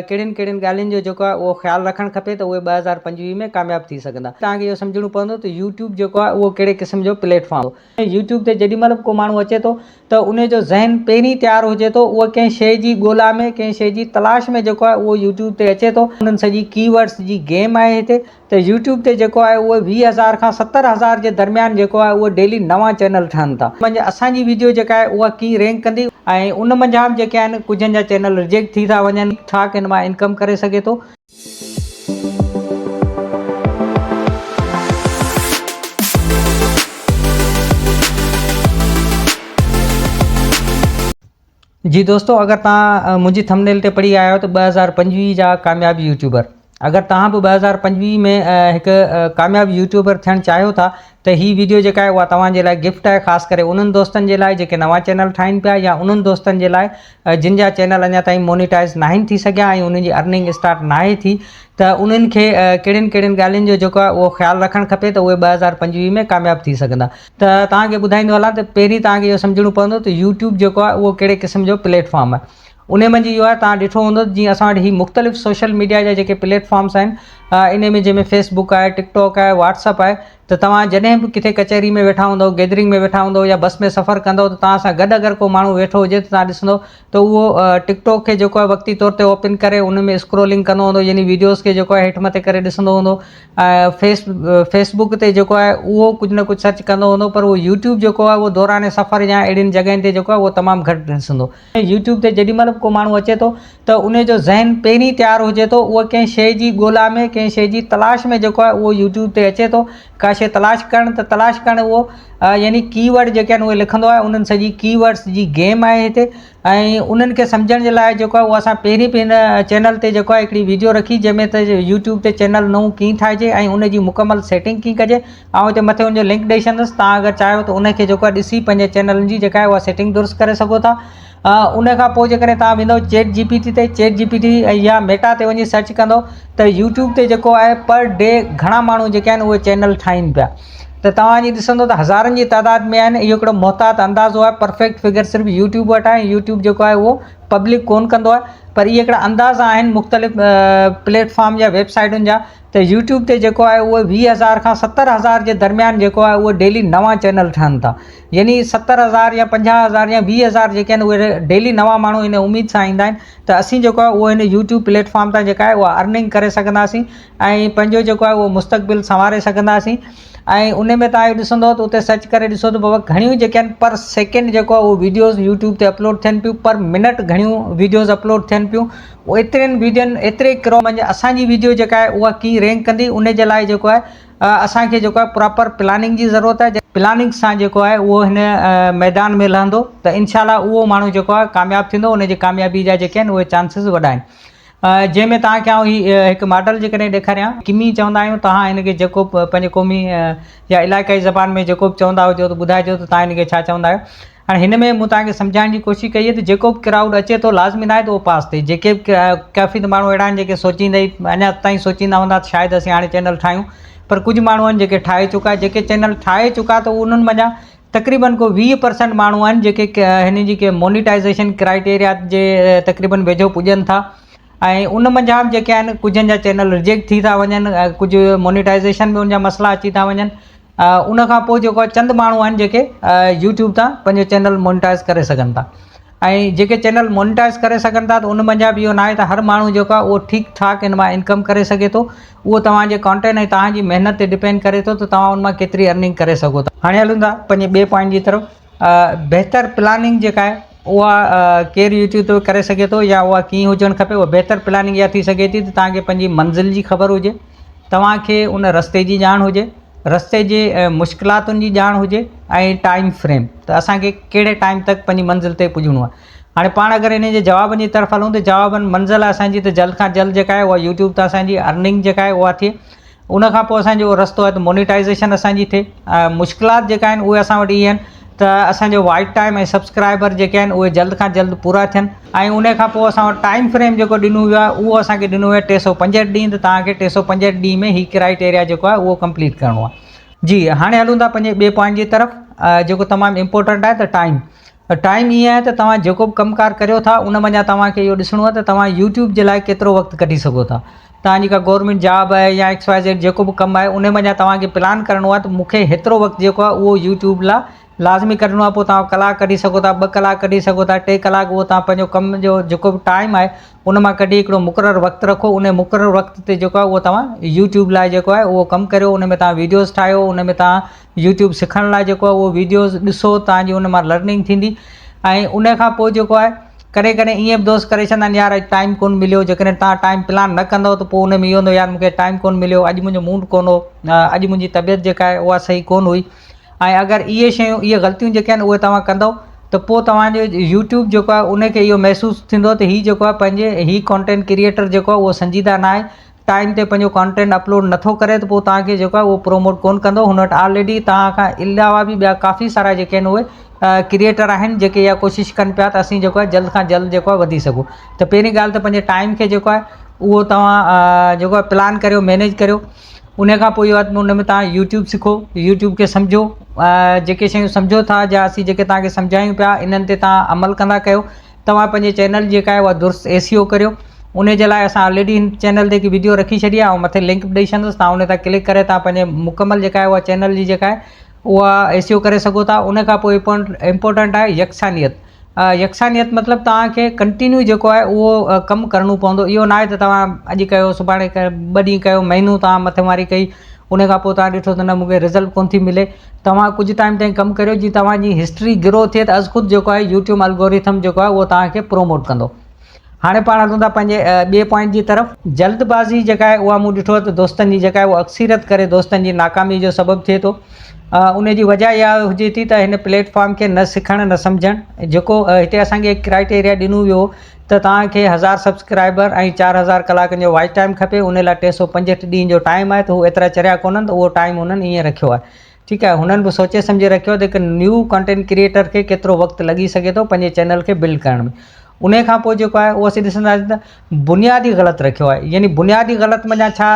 कहिड़ियुनि कहिड़ियुनि ॻाल्हियुनि जो जेको आहे उहो ख़्यालु रखणु खपे त उहे 2025 में कामयाबु थी सघंदा। तव्हांखे इहो सम्झणो पवंदो त यूट्यूब जेको आहे उहो कहिड़े क़िस्म जो प्लेटफॉर्म आहे। यूट्यूब ते जेॾी महिल बि को माण्हू अचे थो त उन जो ज़हन पहिरीं तयारु हुजे थो, उहो कंहिं शइ जी ॻोल्हा में, कंहिं शइ जी तलाश में जेको आहे उहो यूट्यूब ते अचे थो। उन्हनि सॼी कीवर्ड्स जी गेम आहे हिते। त यूट्यूब ते जेको आहे उहो 20,000 खां 70,000 जे दरमियान जेको आहे उहो डेली नवां चैनल ठहनि था। असांजी वीडियो जेका आहे उहा कीअं रैंक कंदी ऐं उन मंझां जेके आहिनि कुझनि जा चैनल रिजेक्ट थी था वञनि, ठाक हिन मां इनकम करे सघे थो। जी दोस्तों, अगर तव्हां मुंहिंजी थंबनेल ते पढ़ी आया हो त 2025 जा कामयाबु यूट्यूबर, अगर तव्हां बि 2025 में हिकु कामयाबु यूट्यूबर थियणु चाहियो था त हीअ वीडियो जेका आहे उहा तव्हांजे लाइ गिफ्ट आहे, ख़ासि करे उन्हनि दोस्तनि जे लाइ जेके नवां चैनल ठाहिनि पिया या उन्हनि दोस्तनि जे लाइ जिन जा चैनल अञा ताईं मोनिटाइज़ न आहिनि थी सघिया ऐं उन्हनि जी अर्निंग स्टार्ट न आहे थी, त उन्हनि खे कहिड़ियुनि कहिड़ियुनि ॻाल्हियुनि जो जेको आहे उहो ख़्यालु रखणु खपे त उहे 2025 में कामयाबु थी सघंदा। त तव्हांखे ॿुधाईंदो हलां त पहिरीं तव्हांखे इहो सम्झणो पवंदो त यूट्यूब जेको आहे उहो कहिड़े क़िस्म जो प्लेटफॉर्म आहे। उन मंझि इहो आहे, तव्हां ॾिठो हूंदो जीअं असां वटि ही मुख़्तलिफ़ सोशल मीडिया जा जेके प्लेटफॉर्म्स आहिनि, इन में जंहिंमें फेसबुक आहे, टिकटॉक आहे, व्हाट्सअप आहे, त तव्हां जॾहिं बि किथे कचहरी में वेठा हूंदव, गैदरिंग में वेठा हूंदव या बस में सफ़र कंदव त तव्हां सां गॾु अगरि को माण्हू वेठो हुजे त तव्हां ॾिसंदव त उहो टिकटॉक खे जेको आहे वक़्ती तौर ते ओपन करे उन में स्क्रोलिंग कंदो हूंदो, यानी वीडियोज़ खे जेको आहे हेठि मथे करे ॾिसंदो हूंदो। फेसबुक ते जेको आहे उहो कुझु न कुझु सर्च कंदो हूंदो, पर उहो यूट्यूब जेको आहे उहो दौरान सफ़र या अहिड़ियुनि जॻहियुनि ते जेको आहे उहो तमामु घटि ॾिसंदो। यूट्यूब ते जेॾी महिल बि को माण्हू अचे थो त उन जो ज़हन पहिरीं तयारु हुजे थो, उहो कंहिं शइ जी ॻोल्हा में, कंहिं शइ जी तलाश में जेको आहे उहो यूट्यूब ते अचे थो। का शइ तलाश करणु उहो यानी कीवर्ड जेके आहिनि उहे लिखंदो आहे। उन्हनि सॼी कीवर्ड्स जी गेम आहे हिते ऐं उन्हनि खे सम्झण जे लाइ जेको आहे उहो असां पहिरीं बि हिन चैनल ते जेको आहे हिकिड़ी वीडियो रखी, जंहिंमें त यूट्यूब ते चैनल नओं कीअं ठाहिजे ऐं उन जी मुकमल सेटिंग कीअं कजे। ऐं हिते मथे उनजो लिंक ॾेई छॾंदुसि, तव्हां अगरि चाहियो त उनखे जेको आहे ॾिसी पंहिंजे चैनलनि जी जेका आहे उहा सेटिंग दुरुस्त करे सघो था। उन खां पोइ जेकॾहिं तव्हां वेंदव चैट जीपीटी ते, चैट जीपीटी या मेटा ते वञी सर्च कंदव त यूट्यूब ते जेको आहे पर डे घणा माण्हू जेके आहिनि उहे चैनल ठाहिनि पिया, त तव्हां जी ॾिसंदो त हज़ारनि जी तादाद में आहिनि। इहो हिकिड़ो मुहतात अंदाज़ो आहे, परफेक्ट फिगर सिर्फ़ु यूट्यूब वटि आहे। यूट्यूब जेको आहे उहो पब्लिक कोन कंदो आहे, पर इहे हिकिड़ा अंदाज़ा आहिनि मुख़्तलिफ़ प्लेटफॉर्म या वेबसाइटुनि जा। त यूट्यूब ते जेको आहे उहो 20,000 खां 70,000 जे दरमियान जेको आहे उहो डेली नवां चैनल ठहनि था, यानी 70,000 या 50,000 या 20,000 जेके आहिनि उहे डेली नवां माण्हू इन उमेद सां ईंदा आहिनि त असीं जेको आहे उहो हिन यूट्यूब प्लेटफॉर्म तां जेका आहे उहा अर्निंग करे सघंदासीं ऐं पंहिंजो जेको आहे उहो मुस्तक़बिल संवारे सघंदासीं। ऐं उन में तव्हां इहो ॾिसंदव त उते सर्च करे ॾिसो त बाबा घणियूं जेके आहिनि पर सेकेंड जेको आहे उहो वीडियोज़ यूट्यूब ते अपलोड थियनि पियूं, पर मिनट घणियूं वीडियोज़ अपलोड थियनि पियूं। उहो एतिरनि वीडियोनि एतिरे क्रॉ मंझि असांजी वीडियो जेका आहे उहा कीअं रैंक कंदी, उन जे लाइ जेको आहे असांखे जेको आहे प्रॉपर प्लानिंग जी ज़रूरत आहे। प्लानिंग सां जेको आहे उहो हिन मैदान में लहंदो त इनशाला उहो माण्हू जेको आहे कामयाबु थींदो। उनजी कामयाबी जा जेके आहिनि उहे चांसिस वॾा आहिनि। जंहिंमें तव्हांखे आउं हिकु मॉडल जेकॾहिं ॾेखारियां, किमी चवंदा आहियूं, तव्हां हिनखे जेको पंहिंजे क़ौमी या इलाइक़ाई ज़बान में जेको बि चवंदा हुजो त ॿुधाइजो त तव्हां हिनखे छा चवंदा आहियो। हाणे हिन में मूं तव्हांखे सम्झाइण जी कोशिशि कई आहे त जेको बि क्राउड अचे थो लाज़मी न आहे त उहो पास थिए। जेके बि काफ़ी माण्हू अहिड़ा आहिनि जेके सोचींदा अञा ताईं सोचींदा हूंदा त शायदि असीं हाणे चैनल ठाहियूं, पर कुझु माण्हू आहिनि जेके ठाहे चुका, जेके चैनल ठाहे चुका त उन्हनि मंझां तक़रीबन को 20% माण्हू आहिनि जेके हिन जी के मोनिटाइज़ेशन क्राइटेरिया जे तक़रीबन वेझो पुॼनि था ऐं उन मंझां जेके आहिनि कुझनि जा चैनल रिजेक्ट थी था वञनि, कुझु मोनिटाइज़ेशन में उन जा मसइला अची था वञनि। उन खां पोइ जेको आहे चंद माण्हू आहिनि जेके यूट्यूब तां पंहिंजो चैनल मोनिटाइज़ करे सघनि था ऐं जेके चैनल मोनिटाइज़ करे सघनि था त उन मंझां बि इहो न आहे त हर माण्हू जेको आहे उहो ठीकु ठाक हिन मां इनकम करे सघे थो। उहो तव्हांजे कॉन्टेंट ऐं तव्हांजी महिनत ते डिपेंड करे थो त तव्हां उन मां केतिरी अर्निंग करे सघो था। हाणे हलूं था पंहिंजे ॿिए पॉइंट जी तरफ़। बहितर प्लानिंग जेका आहे उहा केरु यूट्यूब ते करे सघे थो या उहा कीअं हुजणु खपे। उहा बहितर प्लानिंग इहा थी सघे थी त तव्हांखे पंहिंजी मंज़िल जी ख़बर हुजे, तव्हांखे उन रस्ते जी ॼाण हुजे, रस्ते जे मुश्किलातुनि जी ॼाण हुजे ऐं टाइम फ्रेम, त असांखे कहिड़े टाइम तक पंहिंजी मंज़िल ते पुॼणो आहे। हाणे पाण अगरि इन जे जवाबनि जी तरफ़ हलूं त जवाबनि मंज़िल असांजी त जल्द खां जल्द जेका आहे उहा यूट्यूब तां असांजी अर्निंग जेका आहे उहा थिए। उन खां पोइ असांजो रस्तो आहे त मोनिटाइज़ेशन असांजी थिए। मुश्किलात जेका आहिनि उहे असां वटि इहे आहिनि त असांजो वाइट टाइम ऐं सब्सक्राइबर जेके आहिनि उहे जल्द खां जल्द पूरा थियनि ऐं उन खां पोइ असां वटि टाइम फ्रेम जेको ॾिनो वियो आहे उहो असांखे ॾिनो वियो आहे 365 ॾींहं। त तव्हांखे 365 ॾींहं में ही क्राइटेरिया जेको आहे उहो कंप्लीट करिणो आहे। जी हाणे हलूं था पंहिंजे ॿिए पॉइंट जी तरफ़ जेको तमामु इम्पोर्टेंट आहे त टाइम। टाइम ईअं आहे त तव्हां जेको बि कमकार करियो था उन मञा तव्हांखे इहो ॾिसणो आहे त तव्हां यूट्यूब जे लाइ केतिरो वक़्तु कढी सघो था। तव्हांजी का गवर्नमेंट जॉब आहे या XYZ जेको बि कमु आहे उन मञा तव्हांखे प्लान करिणो आहे त मूंखे हेतिरो वक़्तु जेको आहे उहो यूट्यूब लाइ लाज़मी कढिणो आहे। पोइ तव्हां कलाक कढी सघो था, 2 कलाक कढी सघो था, 3 कलाक, उहो तव्हां पंहिंजो कम जो जेको बि टाइम आहे उन मां कढी हिकिड़ो मुक़ररु वक़्तु रखो। उन मुक़ररु वक़्त ते जेको आहे उहो तव्हां यूट्यूब लाइ जेको आहे उहो कमु करियो। उन में तव्हां वीडियोज़ ठाहियो, उन में तव्हां यूट्यूब सिखण लाइ जेको आहे उहो वीडियोज़ ॾिसो, तव्हांजी उन मां लर्निंग थींदी। ऐं उन खां पोइ जेको आहे कॾहिं कॾहिं ईअं बि दोस्त करे छॾंदा आहिनि, यार अॼु टाइम कोन मिलियो। जेकॾहिं तव्हां टाइम प्लान न कंदव त पोइ उन में इहो हूंदो, यार मूंखे टाइम कोन मिलियो, अॼु मुंहिंजो मूड कोन हो, अॼु मुंहिंजी तबियत जेका आहे उहा सही कोन हुई। ऐं अगरि इहे शयूं, इहे ग़लतियूं जेके आहिनि उहे तव्हां कंदव त पोइ तव्हांजो यूट्यूब जेको आहे उनखे इहो महसूसु थींदो त हीउ जेको आहे पंहिंजे हीउ कॉन्टेंट क्रिएटर जेको आहे उहो संजीदा न आहे, टाइम ते पंहिंजो कॉन्टेंट अपलोड नथो करे, त पोइ तव्हांखे जेको आहे उहो प्रोमोट कोन कंदो। हुन वटि ऑलरेडी तव्हां खां अलावा बि ॿिया काफ़ी सारा जेके आहिनि उहे क्रिएटर आहिनि जेके इहा कोशिशि कनि पिया त असीं जेको आहे जल्द खां जल्द जेको आहे वधी सघूं। त पहिरीं ॻाल्हि त पंहिंजे टाइम खे जेको आहे उहो तव्हां जेको आहे प्लान करियो, मैनेज करियो। उन खां पोइ इहो आहे उन में तव्हां यूट्यूब सिखो, यूट्यूब खे सम्झो, जेके शयूं सम्झो था या असीं जेके तव्हांखे सम्झायूं पिया इन्हनि ते तव्हां अमल कंदा कयो। तव्हां पंहिंजे चैनल जेका आहे उहा दुरुस्त SEO करियो। उन जे लाइ असां ऑलरेडी हिन चैनल ते हिकु वीडियो रखी छॾी आहे ऐं मथे लिंक बि ॾेई छॾंदुसि, तव्हां उन ते क्लिक करे तव्हां पंहिंजे मुकमल जेका आहे उहा चैनल जी जेका आहे उहा SEO करे सघो था। उन खां पोइ इम्पोर्टेंट आहे यकसानियत। यकसानियत मतिलबु तव्हांखे कंटिन्यू जेको आहे उहो कमु करिणो पवंदो। इहो न आहे त तव्हां अॼु कयो, सुभाणे कयो, 2 ॾींहं कयो, महीनो तव्हां मथेमारी कई, उन खां पोइ तव्हां ॾिठो त न मूंखे रिज़ल्ट कोन थी मिले। तव्हां कुझु टाइम ताईं कमु करियो, जीअं तव्हांजी हिस्ट्री ग्रो थिए त अॼु ख़ुदि जेको आहे यूट्यूब एल्गोरिथम जेको आहे उहो तव्हांखे प्रोमोट कंदो। हाणे पाण हलूं था पंहिंजे ॿिए पॉइंट जी तरफ़। जल्दबाज़ी जेका आहे उहा मूं ॾिठो आहे त दोस्तनि जी जेका आहे उहा अक्सरियत करे दोस्तनि जी नाकामी जो सबबु थिए थो। उन जी वजह इहा हुजे थी त हिन प्लेटफॉर्म खे न सिखणु न सम्झणु। जेको हिते असांखे क्राइटेरिया ॾिनो वियो त तव्हांखे 1000 सब्सक्राइबर ऐं 4000 कलाकनि जो वॉच टाइम खपे, उन लाइ 365 ॾींहं जो टाइम आहे, त हू एतिरा चरिया कोन्हनि, त उहो टाइम हुननि ईअं रखियो आहे। ठीकु आहे, हुननि बि सोचे सम्झे रखियो त हिकु न्यू कंटेंट क्रिएटर खे केतिरो वक़्तु लॻी सघे थो पंहिंजे चैनल खे बिल्ड करण में। उन खां पोइ जेको आहे उहो असीं ॾिसंदासीं त बुनियादी ग़लति रखियो आहे। यानी बुनियादी ग़लति माना छा,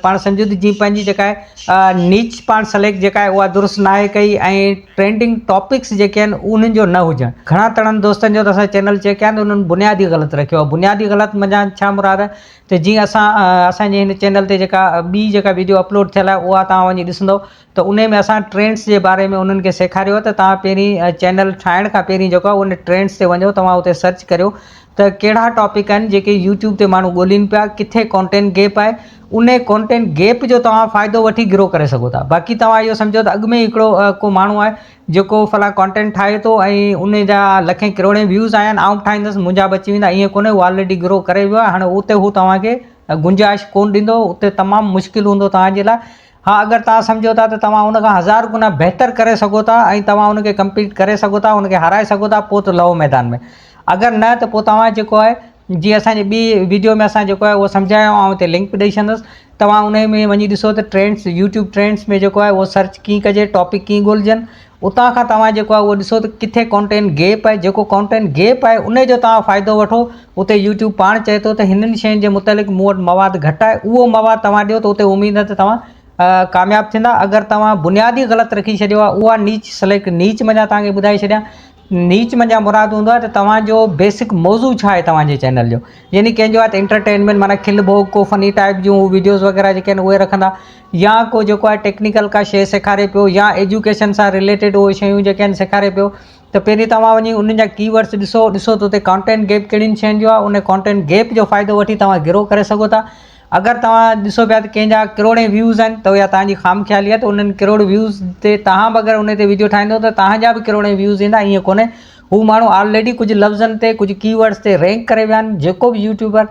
पाण सम्झूं त जीअं पंहिंजी जेका आहे नीच पाण सेलेक्ट जेका आहे उहा दुरुस्त न आहे कई, ऐं ट्रेंडिंग टॉपिक्स जेके आहिनि उन्हनि जो न हुजणु। घणा तड़नि दोस्तनि जो त असांजे चैनल चेक कया आहिनि, उन्हनि बुनियादी ग़लति रखियो आहे। बुनियादी ग़लति माना छा मुराद आहे त जीअं असांजे हिन चैनल ते जेका ॿी जेका वीडियो अपलोड थियल आहे उहा तव्हां वञी ॾिसंदव त उन में असां ट्रेंड्स जे बारे में उन्हनि खे सेखारियो आहे त तव्हां पहिरीं चैनल ठाहिण खां पहिरीं जेको आहे उन ट्रेंड्स ते वञो, तव्हां उते सर्च करियो त कहिड़ा टॉपिक आहिनि जेके यूट्यूब ते माण्हू ॻोल्हिनि पिया, किथे कॉन्टेंट गैप आहे, उन कॉन्टेंट गैप जो तव्हां फ़ाइदो वठी ग्रो करे सघो था। बाक़ी तव्हां इहो सम्झो त अॻु में हिकिड़ो को माण्हू आहे जेको फला कॉन्टेंट ठाहे थो ऐं उन जा लखें करोड़े व्यूज़ आया आहिनि, आउं ठाहींदुसि मुंहिंजा बि अची वेंदा, ईअं कोन्हे। उहो ऑलरेडी ग्रो करे वियो आहे, हाणे उते हू तव्हांखे गुंजाइश कोन ॾींदो, उते तमामु मुश्किल हूंदो तव्हांजे लाइ। हा, अगरि तव्हां सम्झो था त तव्हां उन खां 1000 गुना बहितर करे सघो था ऐं तव्हां उनखे कम्पीट करे सघो था, उनखे हाराए सघो था, पोइ त लहो मैदान में। अगरि न त पोइ तव्हां जेको आहे जीअं असांजी ॿी वीडियो में असां जेको आहे उहो सम्झायो ऐं हिते लिंक बि ॾेई छॾंदुसि, तव्हां उन में वञी ॾिसो त ट्रेंड्स, यूट्यूब ट्रेंड्स में जेको आहे उहो सर्च कीअं कजे, टॉपिक कीअं ॻोल्हजनि, उतां खां तव्हां जेको आहे उहो ॾिसो त किथे कॉन्टेंट गैप आहे। जेको कॉन्टेंट गैप आहे उन जो तव्हां फ़ाइदो वठो। उते यूट्यूब पाण चए थो त हिननि शयुनि जे मुतालिक़ मूं वटि मवादु घटि आहे, उहो मवादु तव्हां ॾियो त उते उमेदु आहे त तव्हां कामयाबु थींदा। अगरि तव्हां बुनियादी ग़लति रखी छॾियो आहे, उहा नीच सेलेक्ट, नीच मां तव्हांखे ॿुधाए छॾियां, नीच मां मुराद हूंदो आहे त तव्हांजो बेसिक मौज़ू छा आहे तव्हांजे चैनल जो। यानी कंहिंजो आहे त एंटरटेनमेंट माना खिल भोग को फ़नी टाइप जूं वीडियोज़ वग़ैरह जेके आहिनि उहे रखंदा, या को जेको आहे टेक्निकल का शइ सेखारे पियो, या एजुकेशन सां रिलेटेड उहे शयूं जेके आहिनि सेखारे पियो। त पहिरीं तव्हां वञी उन्हनि जा कीवर्ड्स ॾिसो त उते कॉन्टेंट गैप कहिड़ियुनि शयुनि जो आहे, उन कॉन्टेंट गैप जो फ़ाइदो वठी तव्हां ग्रो करे सघो था। अगरि तव्हां ॾिसो पिया त कंहिंजा करोड़े व्यूज़ आहिनि त उहा तव्हांजी ख़ामख़्याली आहे, त उन्हनि करोड़ व्यूज़ ते तव्हां बि अगरि उन ते वीडियो ठाहींदो त तव्हांजा बि करोड़े व्यूज़ ईंदा, ईअं कोन्हे। हू माण्हू ऑलरेडी कुझु लफ़्ज़नि ते, कुझु कीवर्ड्स ते रैंक करे विया आहिनि। जेको बि यूट्यूबर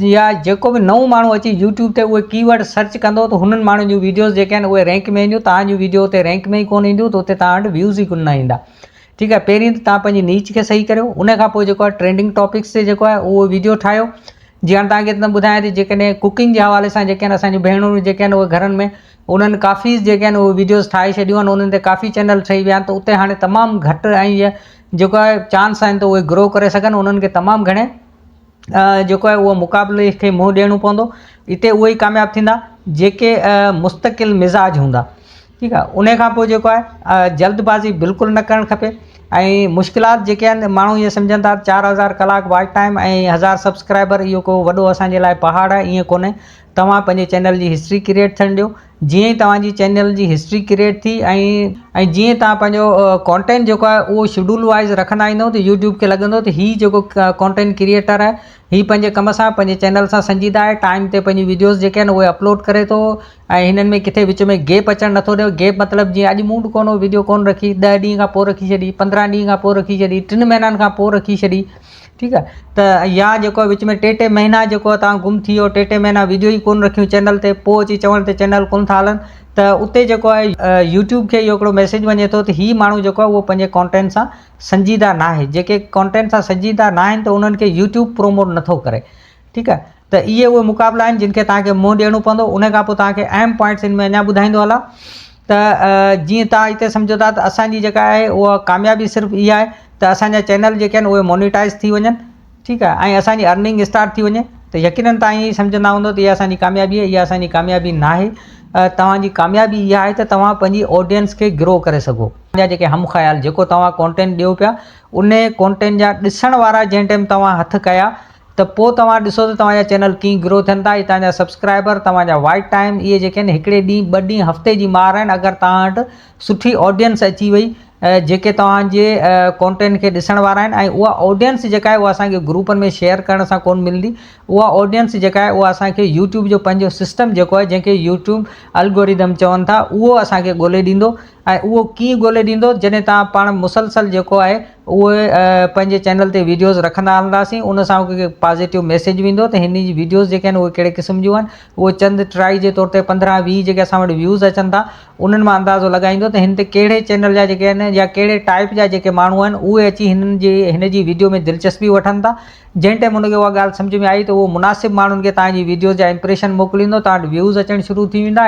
या जेको बि नओं माण्हू अची यूट्यूब ते उहे कीवर्ड सर्च कंदो त हुननि माण्हुनि जूं वीडियोज़ जेके आहिनि उहे रैंक में ईंदियूं, तव्हांजी वीडियो उते रैंक में ई कोन ईंदियूं, त उते तव्हां वटि व्यूज़ ई कोन न ईंदा। ठीकु आहे, पहिरीं त तव्हां पंहिंजी नीच खे सही करियो। उन खां पोइ जेको आहे ट्रेंडिंग टॉपिक्स ते जेको आहे उहो वीडियो ठाहियो। जीअं हाणे तव्हांखे त ॿुधायां थी, जेकॾहिं कुकिंग जे हवाले सां जेके आहिनि असांजूं भेणूं जेके आहिनि उहे घरनि में उन्हनि काफ़ी जेके आहिनि उहे वीडियोज़ ठाहे छॾियूं आहिनि, उन्हनि ते काफ़ी चैनल ठही विया आहिनि, त उते हाणे तमामु घटि ऐं इहे जेको आहे चांस आहिनि त उहे ग्रो करे सघनि। उन्हनि खे तमामु घणे जेको आहे उहो मुक़ाबले खे मुंहुं ॾियणो पवंदो। हिते उहे ई कामयाबु थींदा जेके मुस्तक़िल मिज़ाज हूंदा। ठीकु आहे, उन खां पोइ जेको आहे जल्दबाज़ी बिल्कुलु न करणु खपे। ऐं मुश्किलात जेके आहिनि माण्हू इहे सम्झनि था 4000 कलाक वॉच टाइम ऐं 1000 सब्सक्राइबर इहो को वॾो असांजे लाइ पहाड़ आहे, ईअं कोन्हे। तव्हां पंहिंजे चैनल जी हिस्ट्री क्रिएट थियण ॾियो। जीअं ई तव्हांजी चैनल जी हिस्ट्री क्रिएट थी ऐं जीअं तव्हां पंहिंजो कॉन्टेंट जेको आहे उहो शेड्यूल वाइज़ रखंदा ईंदो त यूट्यूब खे लॻंदो त हीउ जेको कॉन्टेंट क्रिएटर आहे हीउ पंहिंजे कम सां पंहिंजे चैनल सां संजीदा आहे, टाइम ते पंहिंजी वीडियोज़ जेके आहिनि उहे अपलोड करे थो ऐं हिननि में किथे विच में गैप अचणु नथो ॾियो। गैप मतिलबु जीअं अॼु मूड कोन हो वीडियो कोन रखी, 10 ॾींहं खां पोइ रखी छॾी, 15 ॾींहं खां पोइ रखी छॾी, 3 महीननि खां पोइ रखी छॾी, ठीकु आहे। त या जेको विच में 3 महीना जेको तव्हां गुम थी वियो, 3 महीना वीडियो ई कोन रखियूं चैनल ते, पोइ अची चवण ते चैनल कोन था हलनि, त उते जेको आहे यूट्यूब खे इहो हिकिड़ो मैसेज वञे थो त हीउ माण्हू जेको आहे उहो पंहिंजे कॉन्टेंट सां संजीदा न आहे। जेके कॉन्टेंट सां संजीदा न आहिनि त उन्हनि खे यूट्यूब प्रोमोट नथो करे, ठीकु आहे। त इहे उहे मुक़ाबिला आहिनि जिन खे तव्हांखे मुंहुं ॾियणो पवंदो। उन खां पोइ तव्हांखे अहम पॉइंट्स हिन में अञा ॿुधाईंदो हलां त जीअं तव्हां हिते सम्झो था त असांजी जेका आहे उहा कामयाबी सिर्फ़ु इहा आहे त असांजा चैनल जेके आहिनि उहे मोनिटाइज़ थी वञनि, ठीकु आहे, ऐं असांजी अर्निंग स्टार्ट थी वञे। त यकीनन तव्हां ईअं सम्झंदा हूंदो त इहा असांजी कामयाबी आहे। इहा असांजी कामयाबी न आहे। तव्हांजी कामयाबी इहा आहे त तव्हां पंहिंजी ऑडियंस खे ग्रो करे सघो। तव्हांजा जेके हम ख़्याल जेको तव्हां कॉन्टेंट ॾियो पिया उन कॉन्टेंट जा ॾिसण वारा जंहिं टाइम तव्हां हथु कया त पोइ तव्हां ॾिसो त तव्हांजा चैनल कीअं ग्रो थियनि था। तव्हांजा सब्सक्राइबर, तव्हांजा वॉच टाइम, इहे जेके आहिनि हिकिड़े ॾींहुं 2 ॾींहं हफ़्ते जी मार आहिनि। अगरि तव्हां वटि सुठी ऑडियंस अची वई जेके तव्हांजे कॉन्टेंट खे ॾिसण वारा आहिनि, ऐं उहा ऑडियंस जेका आहे उहा असांखे ग्रुपनि में शेयर करण सां कोन मिलंदी। उहा ऑडियंस जेका आहे उहा असांखे यूट्यूब जो पंहिंजो सिस्टम जेको आहे जंहिंखे यूट्यूब एल्गोरिदम चवनि था उहो असांखे ॻोल्हे ॾींदो। ऐं उहो कीअं ॻोल्हे ॾींदो? जॾहिं तव्हां पाण मुसलसल जेको आहे उहे पंहिंजे चैनल ते वीडियोज़ रखंदा हलंदासीं, उन सां उनखे पॉज़िटिव मैसेज वेंदो त हिन जी वीडियोज़ जेके आहिनि उहे कहिड़े क़िस्म जूं आहिनि। उहे चंद ट्राई जे तौर ते 15-20 जेके असां वटि व्यूज़ अचनि था उन्हनि मां अंदाज़ो लॻाईंदो त हिन ते कहिड़े चैनल जा जेके आहिनि या कहिड़े टाइप जा जेके माण्हू आहिनि उहे अची हिन जी वीडियो में दिलचस्पी वठनि था। जंहिं टाइम उनखे उहा ॻाल्हि सम्झ में आई त उहो मुनासिब माण्हुनि खे तव्हांजी वीडियो जा इंप्रेशन मोकिलींदो, तव्हां वटि व्यूज़ अचणु शुरू थी वेंदा।